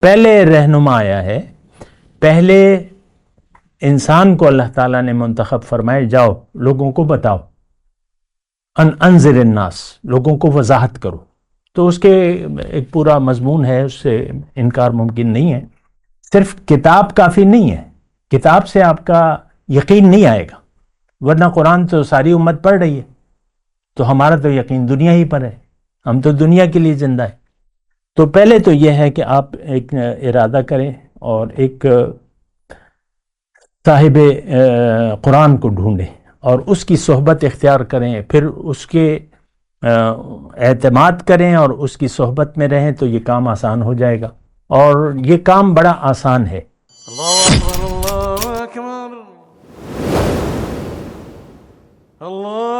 پہلے رہنما آیا ہے، پہلے انسان کو اللہ تعالیٰ نے منتخب فرمائے، جاؤ لوگوں کو بتاؤ، انذر الناس، لوگوں کو وضاحت کرو. تو اس کے ایک پورا مضمون ہے، اس سے انکار ممکن نہیں ہے. صرف کتاب کافی نہیں ہے، کتاب سے آپ کا یقین نہیں آئے گا، ورنہ قرآن تو ساری امت پڑھ رہی ہے، تو ہمارا تو یقین دنیا ہی پر ہے، ہم تو دنیا کے لیے زندہ ہے. تو پہلے تو یہ ہے کہ آپ ایک ارادہ کریں اور ایک صاحب قرآن کو ڈھونڈیں اور اس کی صحبت اختیار کریں، پھر اس کے اعتماد کریں اور اس کی صحبت میں رہیں، تو یہ کام آسان ہو جائے گا. اور یہ کام بڑا آسان ہے. اللہ اکبر اللہ اکبر اللہ.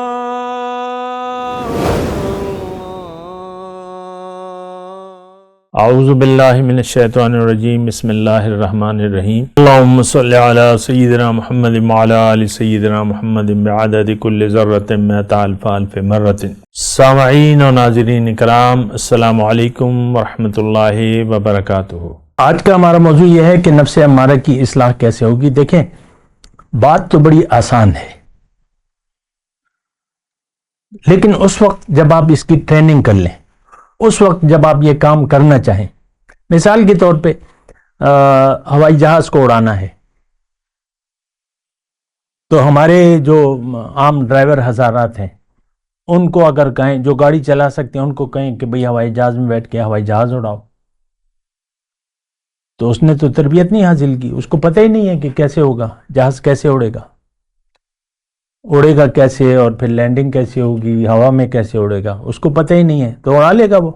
اعوذ باللہ من الشیطان الرجیم، بسم اللہ الرحمن الرحیم. اللہم صلی علی سیدنا محمد وعلی آل سیدنا محمد بعدد کل ذرۃ مئۃ الف الف مرۃ. سامعین و ناظرین کرام، السلام علیکم ورحمۃ اللہ وبرکاتہ. آج کا ہمارا موضوع یہ ہے کہ نفس امارہ کی اصلاح کیسے ہوگی. دیکھیں، بات تو بڑی آسان ہے، لیکن اس وقت جب آپ اس کی ٹریننگ کر لیں، اس وقت جب آپ یہ کام کرنا چاہیں، مثال کے طور پہ ہوائی جہاز کو اڑانا ہے، تو ہمارے جو عام ڈرائیور حضرات ہیں ان کو اگر کہیں، جو گاڑی چلا سکتے ہیں ان کو کہیں کہ بھئی ہوائی جہاز میں بیٹھ کے ہوائی جہاز اڑاؤ، تو اس نے تو تربیت نہیں حاصل کی، اس کو پتہ ہی نہیں ہے کہ کیسے ہوگا جہاز، کیسے اڑے گا کیسے، اور پھر لینڈنگ کیسے ہوگی، ہوا میں کیسے اڑے گا، اس کو پتہ ہی نہیں ہے، تو اڑا لے گا وہ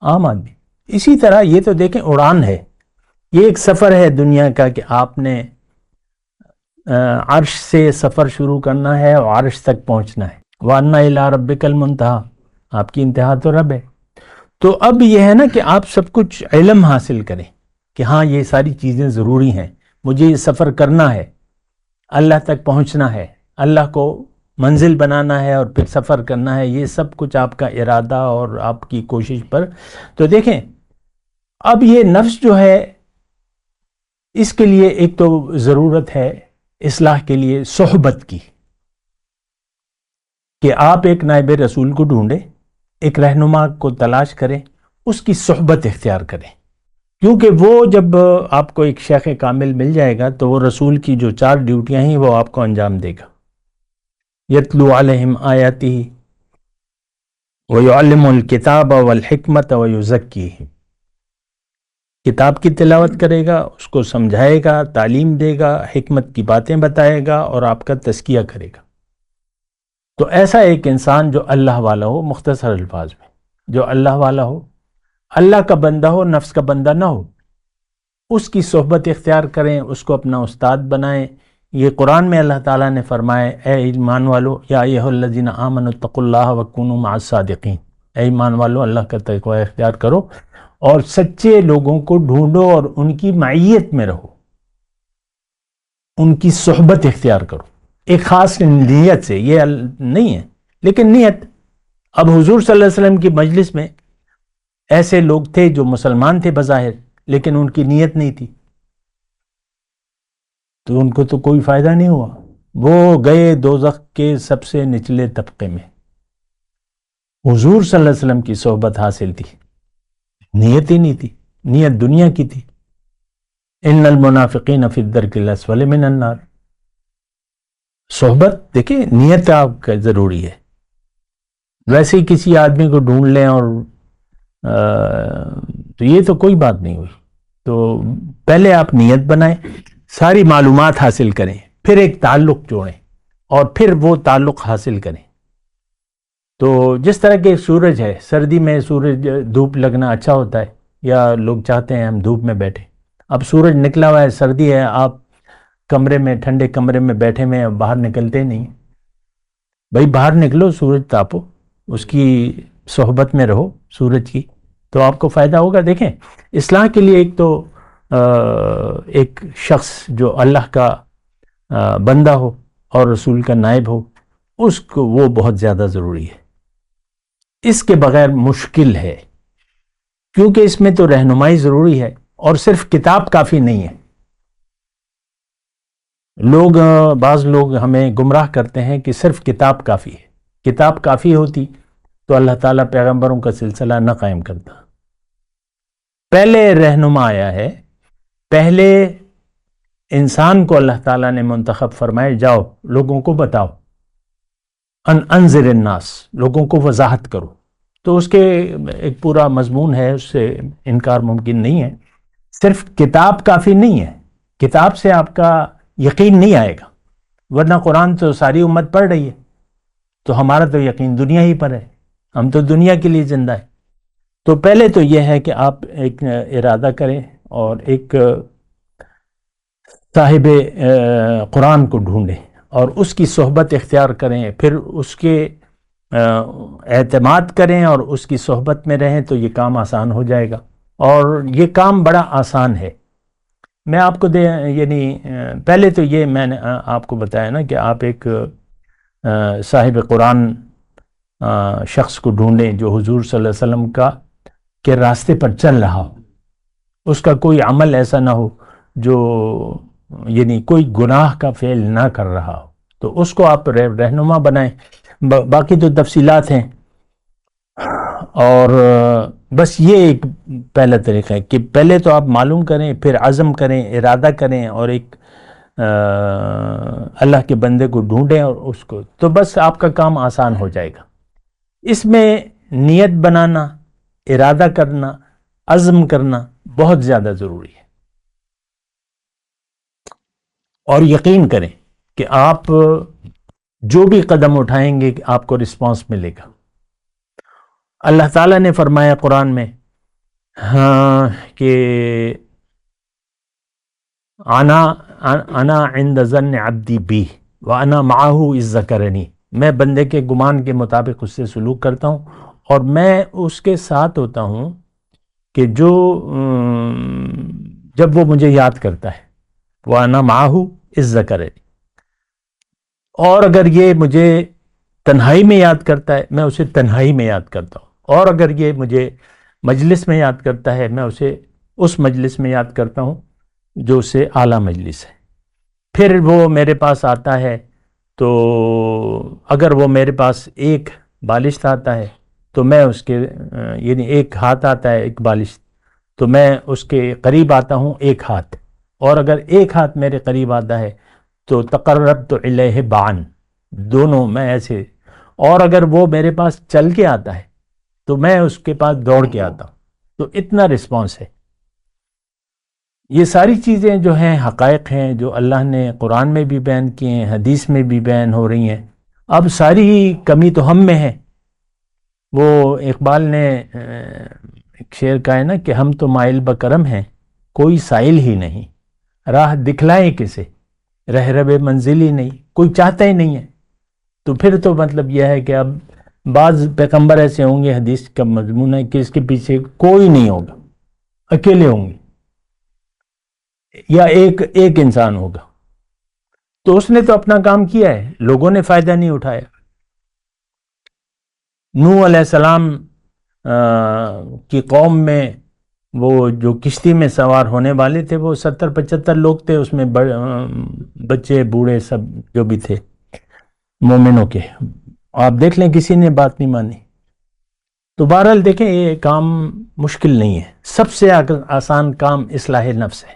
عام آدمی. اسی طرح یہ تو دیکھیں اڑان ہے، یہ ایک سفر ہے دنیا کا کہ آپ نے عرش سے سفر شروع کرنا ہے اور عرش تک پہنچنا ہے. وَأَنَّ إِلَىٰ رَبِّكَ الْمُنْتَهَىٰ، آپ کی انتہا تو رب ہے. تو اب یہ ہے نا کہ آپ سب کچھ علم حاصل کریں کہ ہاں یہ ساری چیزیں ضروری ہیں، مجھے یہ سفر کرنا ہے، اللہ تک پہنچنا ہے، اللہ کو منزل بنانا ہے اور پھر سفر کرنا ہے. یہ سب کچھ آپ کا ارادہ اور آپ کی کوشش پر. تو دیکھیں، اب یہ نفس جو ہے، اس کے لیے ایک تو ضرورت ہے اصلاح کے لیے صحبت کی، کہ آپ ایک نائب رسول کو ڈھونڈیں، ایک رہنما کو تلاش کریں، اس کی صحبت اختیار کریں. کیونکہ وہ جب آپ کو ایک شیخ کامل مل جائے گا تو وہ رسول کی جو 4 ڈیوٹیاں ہیں وہ آپ کو انجام دے گا. یتلو علیہم آیاتہ ویعلم الکتاب والحکمت ویزکیہم، کتاب کی تلاوت کرے گا، اس کو سمجھائے گا، تعلیم دے گا، حکمت کی باتیں بتائے گا اور آپ کا تزکیہ کرے گا. تو ایسا ایک انسان جو اللہ والا ہو، مختصر الفاظ میں جو اللہ والا ہو، اللہ کا بندہ ہو، نفس کا بندہ نہ ہو، اس کی صحبت اختیار کریں، اس کو اپنا استاد بنائیں. یہ قرآن میں اللہ تعالیٰ نے فرمائے، اے ایمان والو، یا ایھا الذین آمنوا اتقوا اللہ وکونوا مع الصادقین، اے ایمان والو اللہ کا تقوی اختیار کرو اور سچے لوگوں کو ڈھونڈو اور ان کی معیت میں رہو، ان کی صحبت اختیار کرو، ایک خاص نیت سے. یہ نہیں ہے لیکن نیت. اب حضور صلی اللہ علیہ وسلم کی مجلس میں ایسے لوگ تھے جو مسلمان تھے بظاہر، لیکن ان کی نیت نہیں تھی، تو ان کو تو کوئی فائدہ نہیں ہوا، وہ گئے دوزخ کے سب سے نچلے طبقے میں. حضور صلی اللہ علیہ وسلم کی صحبت حاصل تھی، نیت ہی نہیں تھی، نیت دنیا کی تھی. ان المنافقین فی الدرک الاسفل من النار. صحبت دیکھیں، نیت آپ کا ضروری ہے. ویسے ہی کسی آدمی کو ڈھونڈ لیں اور تو یہ تو کوئی بات نہیں ہوئی. تو پہلے آپ نیت بنائیں، ساری معلومات حاصل کریں، پھر ایک تعلق جوڑیں اور پھر وہ تعلق حاصل کریں. تو جس طرح کہ سورج ہے، سردی میں سورج دھوپ لگنا اچھا ہوتا ہے، یا لوگ چاہتے ہیں ہم دھوپ میں بیٹھیں. اب سورج نکلا ہوا ہے، سردی ہے، آپ کمرے میں، ٹھنڈے کمرے میں بیٹھے ہوئے ہیں، باہر نکلتے نہیں. بھائی باہر نکلو، سورج تاپو، اس کی صحبت میں رہو سورج کی، تو آپ کو فائدہ ہوگا. دیکھیں، اصلاح کے لیے ایک تو ایک شخص جو اللہ کا بندہ ہو اور رسول کا نائب ہو، اس کو وہ بہت زیادہ ضروری ہے. اس کے بغیر مشکل ہے، کیونکہ اس میں تو رہنمائی ضروری ہے، اور صرف کتاب کافی نہیں ہے۔ بعض لوگ ہمیں گمراہ کرتے ہیں کہ صرف کتاب کافی ہے۔ کتاب کافی ہوتی تو اللہ تعالیٰ پیغمبروں کا سلسلہ نہ قائم کرتا۔ پہلے رہنما آیا ہے، پہلے انسان کو اللہ تعالیٰ نے منتخب فرمائے، جاؤ لوگوں کو بتاؤ، انذر الناس، لوگوں کو وضاحت کرو۔ تو اس کے ایک پورا مضمون ہے، اس سے انکار ممکن نہیں ہے۔ صرف کتاب کافی نہیں ہے، کتاب سے آپ کا یقین نہیں آئے گا، ورنہ قرآن تو ساری امت پڑھ رہی ہے، تو ہمارا تو یقین دنیا ہی پر ہے، ہم تو دنیا کے لیے زندہ ہے۔ تو پہلے تو یہ ہے کہ آپ ایک ارادہ کریں اور ایک صاحب قرآن کو ڈھونڈیں اور اس کی صحبت اختیار کریں، پھر اس کے اعتماد کریں اور اس کی صحبت میں رہیں، تو یہ کام آسان ہو جائے گا، اور یہ کام بڑا آسان ہے۔ میں آپ کو یعنی پہلے تو یہ میں نے آپ کو بتایا نا کہ آپ ایک صاحب قرآن شخص کو ڈھونڈیں جو حضور صلی اللہ علیہ وسلم کے راستے پر چل رہا ہو، اس کا کوئی عمل ایسا نہ ہو جو یعنی کوئی گناہ کا فعل نہ کر رہا ہو، تو اس کو آپ رہنما بنائیں۔ باقی تو تفصیلات ہیں، اور بس یہ ایک پہلا طریقہ ہے کہ پہلے تو آپ معلوم کریں، پھر عزم کریں، ارادہ کریں، اور ایک اللہ کے بندے کو ڈھونڈیں اور اس کو، تو بس آپ کا کام آسان ہو جائے گا۔ اس میں نیت بنانا، ارادہ کرنا، عزم کرنا بہت زیادہ ضروری ہے، اور یقین کریں کہ آپ جو بھی قدم اٹھائیں گے آپ کو رسپانس ملے گا۔ اللہ تعالیٰ نے فرمایا قرآن میں کہ انا عند ظن عبدی بی وانا معہ اذ ذکرنی، میں بندے کے گمان کے مطابق اس سے سلوک کرتا ہوں، اور میں اس کے ساتھ ہوتا ہوں کہ جب وہ مجھے یاد کرتا ہے، وانا معہ اذ ذکرنی، اور اگر یہ مجھے تنہائی میں یاد کرتا ہے میں اسے تنہائی میں یاد کرتا ہوں، اور اگر یہ مجھے مجلس میں یاد کرتا ہے میں اسے اس مجلس میں یاد کرتا ہوں جو اس سے اعلیٰ مجلس ہے۔ پھر وہ میرے پاس آتا ہے، تو اگر وہ میرے پاس ایک بالشت آتا ہے تو میں اس کے یعنی ایک ہاتھ آتا ہے ایک بالشت، تو میں اس کے قریب آتا ہوں ایک ہاتھ، اور اگر ایک ہاتھ میرے قریب آتا ہے تو تقربت الیہ بعن، دونوں میں ایسے، اور اگر وہ میرے پاس چل کے آتا ہے تو میں اس کے پاس دوڑ کے آتا ہوں، تو اتنا رسپانس ہے۔ یہ ساری چیزیں جو ہیں حقائق ہیں جو اللہ نے قرآن میں بھی بیان کیے ہیں، حدیث میں بھی بیان ہو رہی ہیں۔ اب ساری کمی تو ہم میں ہے۔ وہ اقبال نے ایک شعر کہا ہے نا کہ ہم تو مائل بکرم ہیں، کوئی سائل ہی نہیں، راہ دکھلائیں کسے، رہرب منزل ہی نہیں، کوئی چاہتا ہی نہیں ہے۔ تو پھر تو مطلب یہ ہے کہ اب بعض پیغمبر ایسے ہوں گے، حدیث کا مضمون ہے کہ اس کے پیچھے کوئی نہیں ہوگا، اکیلے ہوں گے، یا ایک انسان ہوگا، تو اس نے تو اپنا کام کیا ہے، لوگوں نے فائدہ نہیں اٹھایا۔ نوح علیہ السلام کی قوم میں وہ جو کشتی میں سوار ہونے والے تھے وہ 70-75 لوگ تھے، اس میں بچے بوڑھے سب جو بھی تھے مومنوں کے، آپ دیکھ لیں کسی نے بات نہیں مانی۔ تو بہرحال دیکھیں یہ کام مشکل نہیں ہے، سب سے آسان کام اصلاح نفس ہے،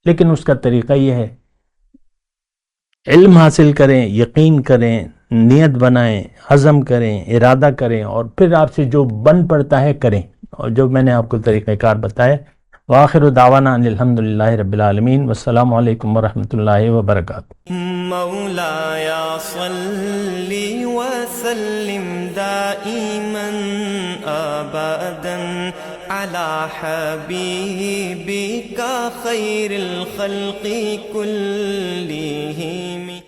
لیکن اس کا طریقہ یہ ہے علم حاصل کریں، یقین کریں، نیت بنائیں، عزم کریں، ارادہ کریں، اور پھر آپ سے جو بن پڑتا ہے کریں، اور جو میں نے آپ کو طریقہ کار بتایا۔ وآخر دعوانا ان الحمدللہ رب العالمین، والسلام علیکم ورحمۃ اللہ وبرکاتہ۔ مولاي صل وسلم دائما ابدا على حبيبك خير الخلق كلهم